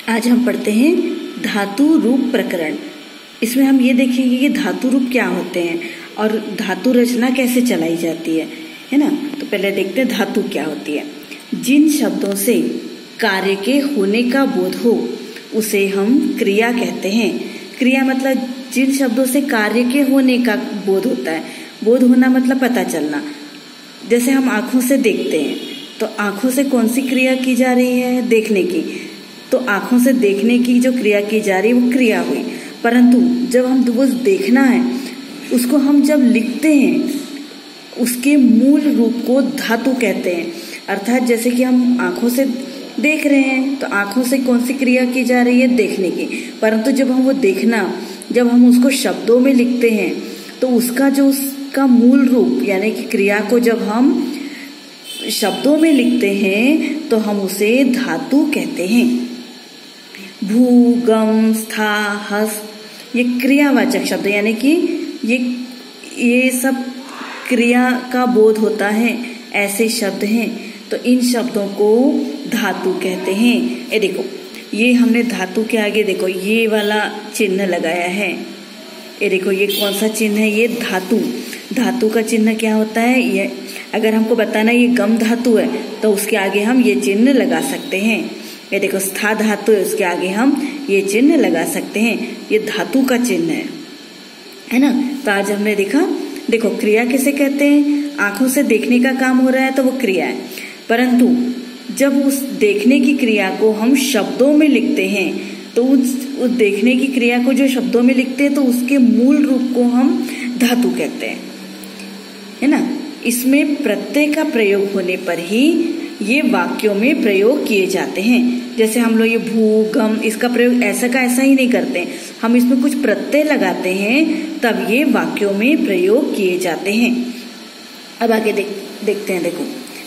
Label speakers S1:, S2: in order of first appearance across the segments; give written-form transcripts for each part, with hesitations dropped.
S1: आज हम पढ़ते हैं धातु रूप प्रकरण। इसमें हम ये देखेंगे कि धातु रूप क्या होते हैं और धातु रचना कैसे चलाई जाती है ना। तो पहले देखते हैं धातु क्या होती है। जिन शब्दों से कार्य के होने का बोध हो उसे हम क्रिया कहते हैं। क्रिया मतलब जिन शब्दों से कार्य के होने का बोध होता है। बोध होना मतलब पता चलना। जैसे हम आंखों से देखते हैं तो आंखों से कौन सी क्रिया की जा रही है, देखने की। तो आंखों से देखने की जो क्रिया की जा रही है वो क्रिया हुई। परंतु जब हम वो देखना है उसको हम जब लिखते हैं उसके मूल रूप को धातु कहते हैं। अर्थात जैसे कि हम आंखों से देख रहे हैं तो आंखों से कौन सी क्रिया की जा रही है, देखने की। परंतु जब हम वो देखना जब हम उसको शब्दों में लिखते हैं तो उसका जो उसका मूल रूप यानी कि क्रिया को जब हम शब्दों में लिखते हैं तो हम उसे धातु कहते हैं। भू, गम, स्था, हस ये क्रियावाचक शब्द यानी कि ये सब क्रिया का बोध होता है, ऐसे शब्द हैं। तो इन शब्दों को धातु कहते हैं। ये देखो, ये हमने धातु के आगे देखो ये वाला चिन्ह लगाया है। ये देखो ये कौन सा चिन्ह है, ये धातु। धातु का चिन्ह क्या होता है, ये अगर हमको बताना ये गम धातु है तो उसके आगे हम ये चिन्ह लगा सकते हैं। ये देखो स्था धातु है, उसके आगे हम ये चिन्ह लगा सकते हैं। ये धातु का चिन्ह है ना। तो आज हमने देखा, देखो क्रिया किसे कहते हैं। आंखों से देखने का काम हो रहा है तो वो क्रिया है। परंतु जब उस देखने की क्रिया को हम शब्दों में लिखते हैं तो उस देखने की क्रिया को जो शब्दों में लिखते हैं तो उसके मूल रूप को हम धातु कहते हैं, है ना। इसमें प्रत्यय का प्रयोग होने पर ही ये वाक्यों में प्रयोग किए जाते हैं। जैसे हम लोग ये भू, गम इसका प्रयोग ऐसा का ऐसा ही नहीं करते, हम इसमें कुछ प्रत्यय लगाते हैं तब ये वाक्यों में प्रयोग किए जाते हैं। अब आगे देखते हैं। देखो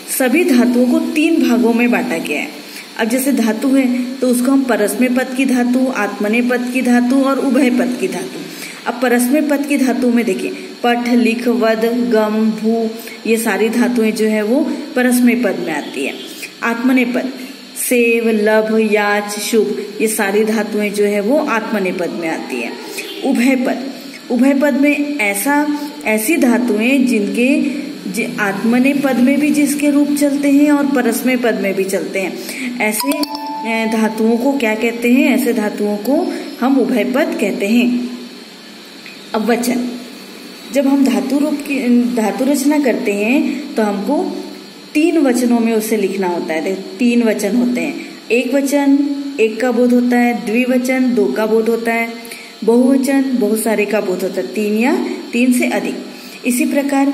S1: सभी धातुओं को 3 भागों में बांटा गया है। अब जैसे धातु है तो उसको हम परस्मै पद की धातु, आत्मनेय पद की धातु और उभय पद की धातु। अब परस्मै पद की धातु में देखिए पठ, लिख, वद, गम, भू ये सारी धातुएं जो है वो परस्मै पद में आती है। आत्मनेय पद सेव, लभ, याच, शुभ ये सारी धातुएं जो है वो आत्मनेय पद में आती है। उभय पद में ऐसी धातुएं जिनके आत्मनेय पद में भी जिसके रूप चलते हैं और परस्मै पद में भी चलते हैं, ऐसे धातुओं को क्या कहते हैं, ऐसे धातुओं को हम उभय पद कहते हैं। अब वचन, जब हम धातु रचना करते हैं तो हमको 3 वचनों में उसे लिखना होता है। 3 वचन होते हैं। एक वचन 1 का बोध होता है, द्विवचन 2 का बोध होता है, बहुवचन बहुत सारे का बोध होता है, 3 या 3 से अधिक। इसी प्रकार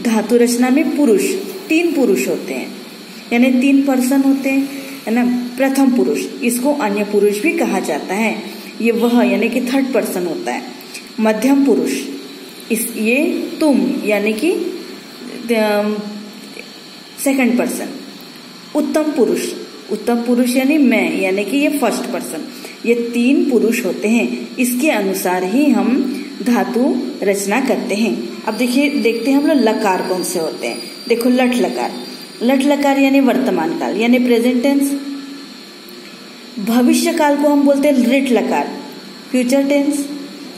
S1: धातु रचना में पुरुष 3 पुरुष होते हैं, यानी 3 पर्सन होते हैं, है ना। प्रथम पुरुष, इसको अन्य पुरुष भी कहा जाता है, ये वह यानी कि 3rd पर्सन होता है। मध्यम पुरुष ये तुम यानी कि 2nd पर्सन। उत्तम पुरुष यानी मैं यानी कि ये 1st पर्सन। ये 3 पुरुष होते हैं, इसके अनुसार ही हम धातु रचना करते हैं। अब देखते हैं हम लोग लकार कौन से होते हैं। देखो लट लकार यानी वर्तमान काल यानी प्रेजेंट टेंस। भविष्य काल को हम बोलते हैं ऋट लकार, फ्यूचर टेंस,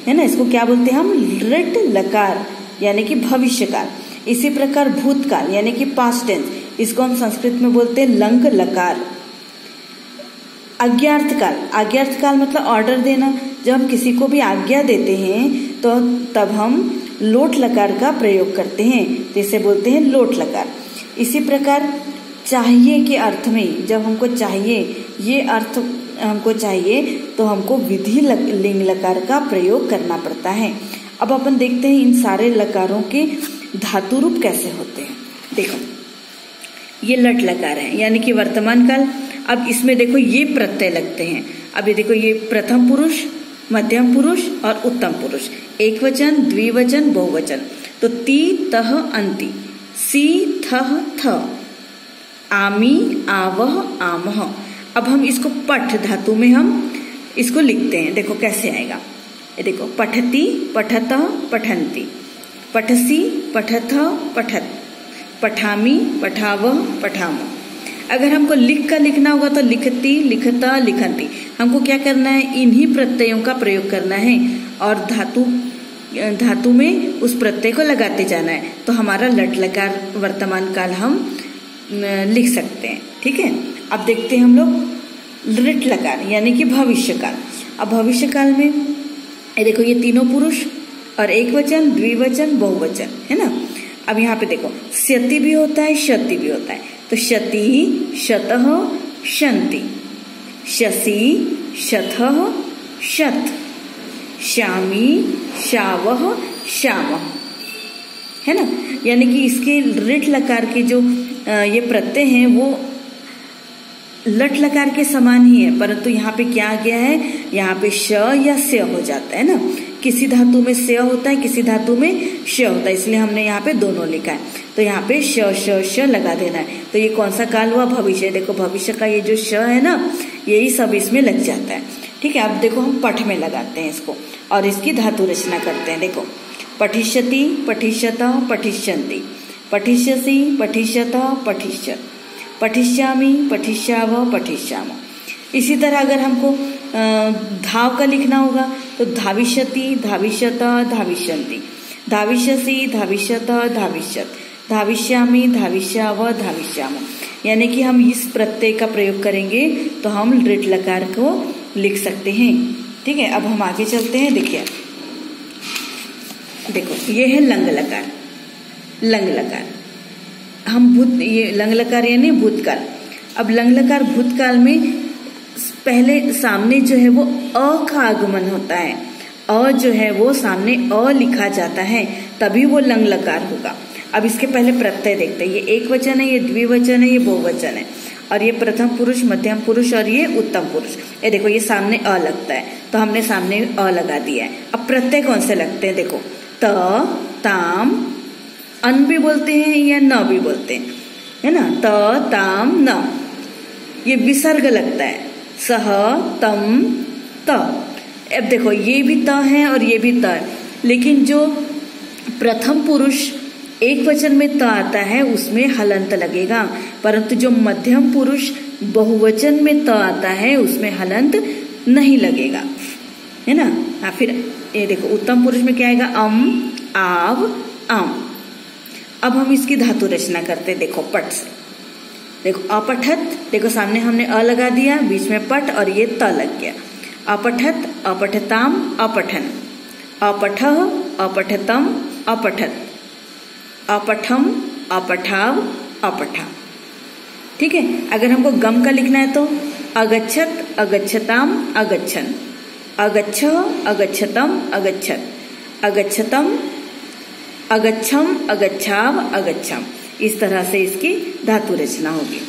S1: है ना। इसको क्या बोलते हैं हम, ऋट लकार यानी कि भविष्य काल। इसी प्रकार भूतकाल यानी कि पास्ट टेंस, इसको हम संस्कृत में बोलते हैं लंग लकार। अज्ञार्थ काल मतलब ऑर्डर देना। जब हम किसी को भी आज्ञा देते हैं तो तब हम लोट लकार का प्रयोग करते हैं, जिसे बोलते हैं लोट लकार। इसी प्रकार चाहिए के अर्थ में, जब हमको चाहिए ये अर्थ हमको चाहिए तो हमको विधि लिंग लकार का प्रयोग करना पड़ता है। अब अपन देखते हैं इन सारे लकारों के धातु रूप कैसे होते हैं। देखो ये लट लकार है यानी कि वर्तमान काल। अब इसमें देखो ये प्रत्यय लगते हैं। अब ये देखो ये प्रथम पुरुष, मध्यम पुरुष और उत्तम पुरुष, एक वचन, द्विवचन, बहुवचन। तो ती, तह, अंति, सी, थह, थ, आमी, आवह, आमह। अब हम इसको पठ धातु में हम इसको लिखते हैं। देखो कैसे आएगा, ये देखो पठती, पठतः, पठन्ति, पठसी, पठथ, पठत, पठामी, पठावह, पठामः।
S2: अगर हमको लिख कर लिखना होगा तो लिखती, लिखता, लिखंती। हमको क्या करना है, इन्हीं प्रत्ययों का प्रयोग करना है और धातु में उस प्रत्यय को लगाते जाना है, तो हमारा लट लकार वर्तमान काल हम लिख सकते हैं। ठीक है, अब देखते हैं हम लोग लृट लकार यानी कि भविष्य काल। अब भविष्य काल में देखो ये तीनों पुरुष और एक वचन, द्विवचन, बहुवचन है ना। अब यहाँ पे देखो स्यति भी होता है, शति भी होता है। तो शति, शतः, शंति, शसी, शतः, शत, श्यामी, श्यावः, श्यामः, है ना। यानी कि इसके लृट लकार के जो ये प्रत्यय हैं वो लट लकार के समान ही है, परंतु यहाँ पे क्या आ गया है, यहाँ पे श या स्य हो जाता है ना। किसी धातु में स्य होता है, किसी धातु में श होता है, इसलिए हमने यहाँ पे दोनों लिखा है। तो यहाँ पे श लगा देना है। तो ये कौन सा काल हुआ, भविष्य। देखो भविष्य का ये जो श है ना, यही सब इसमें लग जाता है। ठीक है, अब देखो हम पठ में लगाते हैं इसको और इसकी धातु रचना करते हैं। देखो पठिष्यति, पठिष्यत, पठिष्यन्ति, पठिष्यसि, पठिष्यत, पठिष्यत, पठिष्यामि, पठिष्याव, पठिष्यामः। इसी तरह अगर हमको धाव का लिखना होगा तो धाविष्यति, धाविष्यत, धाविष्यन्ति, धाविष्यसि, धाविष्यत, धाविष्यत, धाविष्यामि, धाविष्याव, धाविष्यामः। यानी कि हम इस प्रत्यय का प्रयोग करेंगे तो हम लृट लकार को लिख सकते हैं। ठीक है, अब हम आगे चलते हैं। देखिए देखो ये है लंग लकार। लंग लकार हम ये लंग लकार यानी भूतकाल। अब लंग लकार भूतकाल में पहले सामने जो है वो अ का आगमन होता है। अ जो है वो सामने अ लिखा जाता है, तभी वो लंग लकार होगा। अब इसके पहले प्रत्यय देखते हैं। ये एक वचन है, ये द्विवचन है, ये बहुवचन है और ये प्रथम पुरुष, मध्यम पुरुष और ये उत्तम पुरुष। ये देखो ये सामने अ लगता है, तो हमने सामने अ लगा दिया है। अब प्रत्यय कौन से लगते हैं, देखो त, ताम, अन भी बोलते हैं या न भी बोलते हैं, है ना। त, ताम, न। ये विसर्ग लगता है, सह, तम, त। अब देखो ये भी त है और ये भी त है, लेकिन जो प्रथम पुरुष एक वचन में त आता है उसमें हलंत लगेगा, परंतु जो मध्यम पुरुष बहुवचन में त आता है उसमें हलंत नहीं लगेगा, है ना। हाँ, फिर ये देखो उत्तम पुरुष में क्या आएगा, अम, आव, आम। अब हम इसकी धातु रचना करते हैं। देखो पट से, देखो अपठत, देखो सामने हमने अ लगा दिया, बीच में पट और ये त लग गया। अपठत, अपठताम, अपठन, अपठः, अपठतम, अपठत, अपठम, अपठाव, अपठा। ठीक है, अगर हमको गम का लिखना है तो अगच्छत, अगच्छताम, अगच्छन, अगच्छ, अगच्छतम, अगच्छत, अगच्छतम, अगच्छम, अगच्छाव, अगच्छम। इस तरह से इसकी धातु रचना होगी।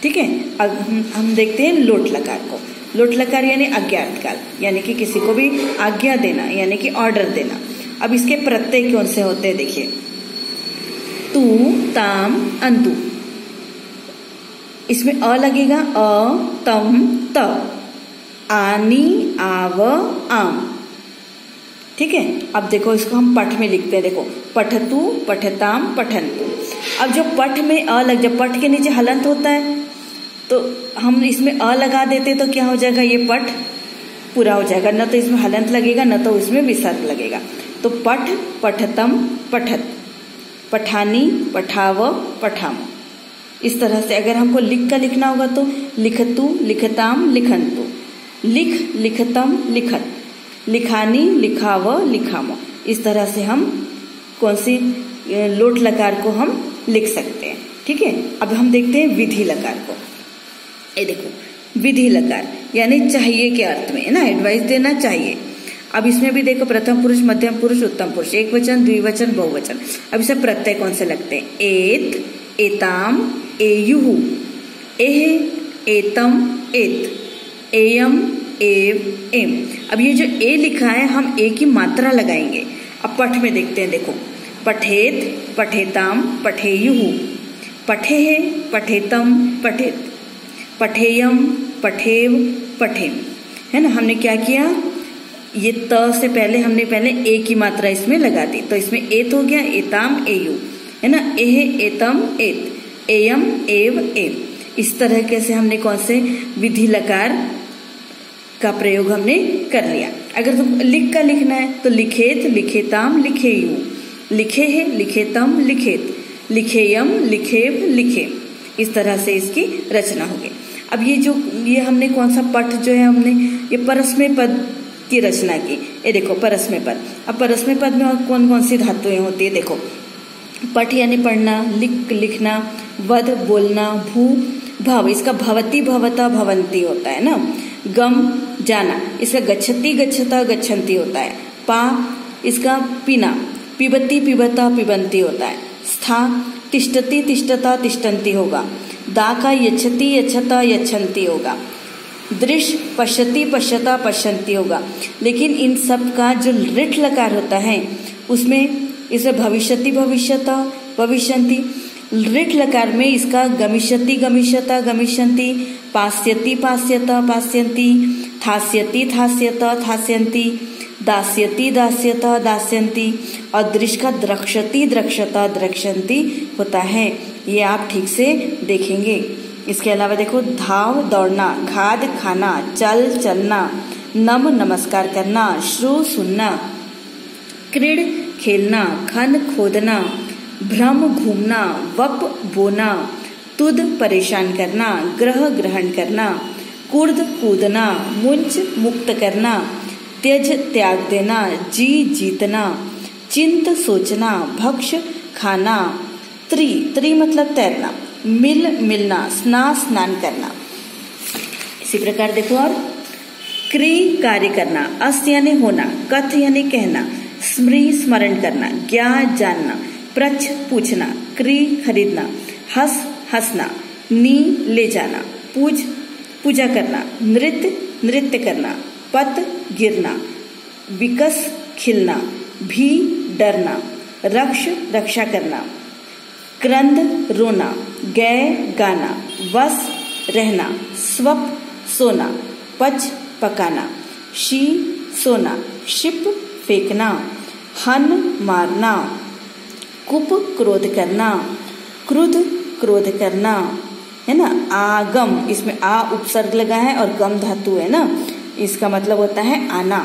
S2: ठीक है, अब हम देखते हैं लोट लकार को। लोट लकार यानी अज्ञात काल, यानी कि किसी को भी आज्ञा देना, यानी कि ऑर्डर देना। अब इसके प्रत्यय कौन से होते हैं, देखिए तू, ताम, अंतु। इसमें अ लगेगा, अ, तम, त, आनी, आव, आम। ठीक है, अब देखो इसको हम पठ में लिखते हैं। देखो पठतु, पठताम, पठन्तु। अब जो पठ में अ लग जाए, पठ के नीचे हलंत होता है, तो हम इसमें अ लगा देते तो क्या हो जाएगा, ये पठ पूरा हो जाएगा। न तो इसमें हलंत लगेगा, न तो इसमें विसर्ग लगेगा। तो पठ, पठतम, पठत, पठानी, पठाव, पठाम। इस तरह से अगर हमको लिख का लिखना होगा तो लिखतु, लिखताम, लिखन्तु, लिख, लिखतम, लिखत, लिखानी, लिखाव, लिखामो। इस तरह से हम कौन सी लोट लकार को हम लिख सकते हैं। ठीक है, अब हम देखते हैं विधि लकार को। ये देखो विधि लकार यानी चाहिए के अर्थ में, है ना, एडवाइस देना चाहिए। अब इसमें भी देखो प्रथम पुरुष, मध्यम पुरुष, उत्तम पुरुष, एक वचन, द्विवचन, बहुवचन। अब इसे प्रत्यय कौन से लगते हैं, एत, एताम, एयुहु, एह, एतम, एत, एयम, एव, एम। अब ये जो ए लिखा है हम ए की मात्रा लगाएंगे। अब पठ में देखते हैं। देखो पठेत, पठेताम, पठेयुहु, पठेहे, पठेतम, पठेत, पठेयम, पठेव, पठेम। है ना, हमने क्या किया, ये त से पहले हमने ए की मात्रा इसमें लगा दी, तो इसमें एत हो गया, एताम, एयु, है ना, एह, एतम, एत, एयम, एव, एम। इस तरह के से हमने कौन से विधि लकार का प्रयोग हमने कर लिया। अगर तुम लिख का लिखना है तो लिखेत, लिखेताम, लिखेयू, लिखे है, लिखेतम, लिखेत, लिखेयम, लिखेब, लिखे। इस तरह से इसकी रचना होगी। अब ये हमने कौन सा पठ जो है हमने ये परस्मय पद की रचना की। ये देखो परस्मय पद। अब परस्मय पद में और कौन कौन सी धातुएं होती है देखो। पठ यानी पढ़ना, लिख लिखना, वध बोलना, भू भव इसका भवती भवता भवंती होता है ना। गम जाना इसका गच्छति गच्छता गच्छन्ति होता है। पा इसका पीना, पिबती पिबता पिबंती होता है। स्था तिष्ठति तिष्ठता तिष्ठन्ति होगा। दा का यच्छति यच्छता यच्छन्ति होगा। दृश्य पश्यति पश्यता पश्यन्ति होगा। लेकिन इन सब का जो रिट लकार होता है उसमें इसे भविष्यति भविष्यता भविष्यन्ति, रिट लकार में इसका गमिष्यति गमिष्यता गमिष्यन्ति, पास्यति पास्यता पास्यन्ति, थास्यति थास्यता थास्यन्ति, दास्यति दास्यता दास्यन्ति और दृश्य का द्रक्ष्यति द्रक्ष्यता द्रक्ष्यन्ति होता है। ये आप ठीक से देखेंगे। इसके अलावा देखो धाव दौड़ना, खाद खाना, चल चलना, नम नमस्कार करना, श्रु सुनना, क्रीड़ खेलना, खन खोदना, भ्रम घूमना, वप बोना, तुद परेशान करना, ग्रह ग्रहण करना, कुर्द कूदना, मुंच मुक्त करना, त्यज त्याग देना, जी जीतना, चिंत सोचना, भक्ष खाना, त्रि मतलब तैरना, मिल मिलना, स्नान करना। इसी प्रकार देखो और क्री कार्य करना, अस यानी होना, कथ यानी कहना, स्मृ स्मरण करना, ज्ञा जानना, प्रच्छ पूछना, क्री खरीदना, हस हंसना, नी ले जाना, पूज पूजा करना, नृत्य करना, पत गिरना, विकस खिलना, भी डरना, रक्ष रक्षा करना, क्रंद रोना, गय गाना, वस रहना, स्वप सोना, पच पकाना, शी सोना, शिप फेंकना, हन मारना, कुप क्रोध करना, क्रुद्ध क्रोध करना, है ना। आगम इसमें आ उपसर्ग लगा है और गम धातु है ना, इसका मतलब होता है आना।